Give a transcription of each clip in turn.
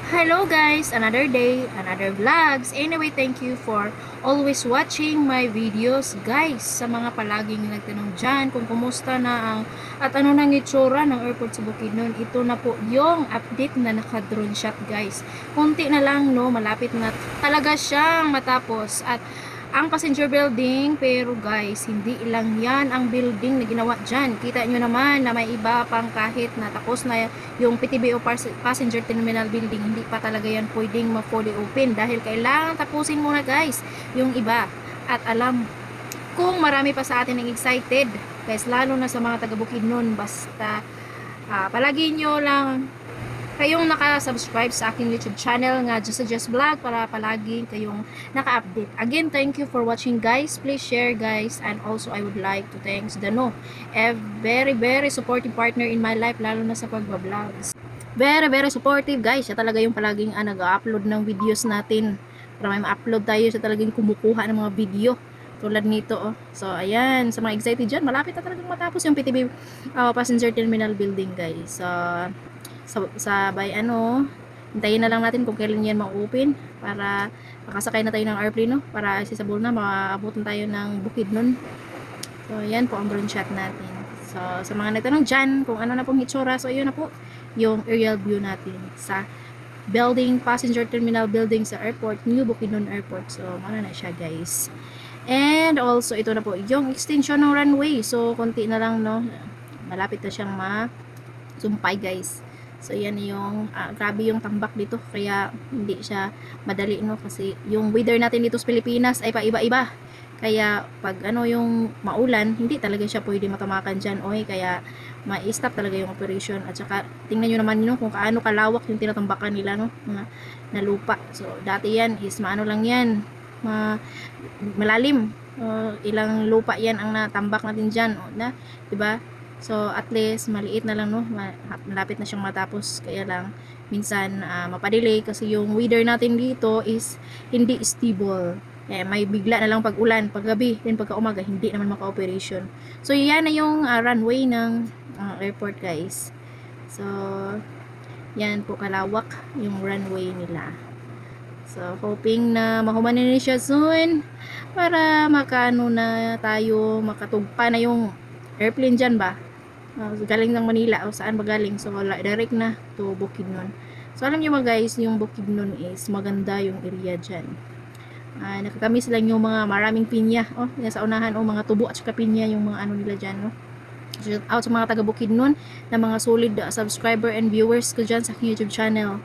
Hello guys, another day, another vlogs. Anyway, thank you for always watching my videos guys. Sa mga palaging nagtanong dyan kung kumusta na ang at ano nang itsura ng airport sa Bukidnon. Ito na po yung update na naka-drone shot guys. Kunti na lang no, malapit na talaga siyang matapos at ang passenger building, pero guys, hindi lang yan ang building na ginawa dyan. Kita nyo naman na may iba pang kahit na tapos na yung PTBO passenger terminal building, hindi pa talaga yan pwedeng ma-fully open dahil kailangan tapusin muna guys yung iba. At alam kung marami pa sa atin ang excited guys, lalo na sa mga taga Bukidnon, basta palagi nyo lang kayong naka-subscribe sa aking YouTube channel nga Just Vlog para palagi kayong naka-update. Again, thank you for watching guys. Please share guys, and also I would like to thank Dano, a very supportive partner in my life, lalo na sa pagba-vlogs. Very supportive guys. Siya talaga yung palaging nag-upload ng videos natin para may ma-upload tayo. Siya talagang kumukuha ng mga video tulad nito oh. So ayan, sa mga excited dyan, malapit na talagang matapos yung PTB passenger terminal building guys. Sabay hintayin na lang natin kung kailan yan ma-open para makasakay na tayo ng airplane no? Para accessible na, makaabutan tayo ng Bukidnon. So yan po ang drone shot natin. So sa mga nagtanong dyan kung ano na pong hitsura, so yun na po yung aerial view natin sa building, passenger terminal building sa airport, New Bukidnon Airport. So ano na siya guys. And also ito na po yung extension ng runway. So konti na lang no, malapit na siyang sumpay guys. So yan yung grabe yung tambak dito, kaya hindi siya madali no, kasi yung weather natin dito sa Pilipinas ay paiba-iba. Kaya pag yung maulan, hindi talaga siya pwede matamakan diyan, oy, kaya ma-stop talaga yung operation. At saka tingnan niyo naman no kung kaano kalawak yung tinatambakan nila no, na lupa. So dati yan is lang yan, malalim. Ilang lupa yan ang natambak natin diyan, na, 'di ba? So at least maliit na lang no, malapit na siyang matapos, kaya lang minsan mapadelay kasi yung weather natin dito is hindi stable. May bigla na lang pag ulan, pag gabi, then pagka umaga hindi naman maka-operation. So yan na yung runway ng airport guys. So yan po kalawak yung runway nila. So hoping na mahumanin na siya soon para makano na tayo, makatugpa na yung airplane dyan ba. Galing ng Manila o saan ba galing, so direct na to Bukidnon. So alam nyo mga guys, yung Bukidnon is maganda yung area dyan. Nakakamis lang yung mga maraming pinya sa unahan, mga tubo at saka pinya yung mga nila dyan no. Shout out sa mga taga Bukidnon na mga solid subscriber and viewers ko dyan sa aking YouTube channel.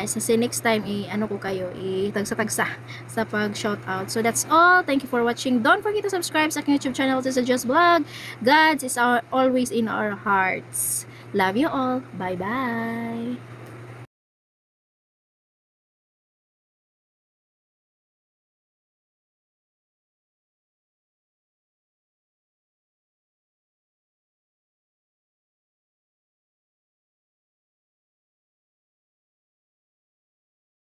Sa next time ko kayo tagsa-tagsa sa pag shout out. So that's all. Thank you for watching. Don't forget to subscribe sa aking YouTube channel. This is Just Vlog. God is always in our hearts. Love you all. Bye bye.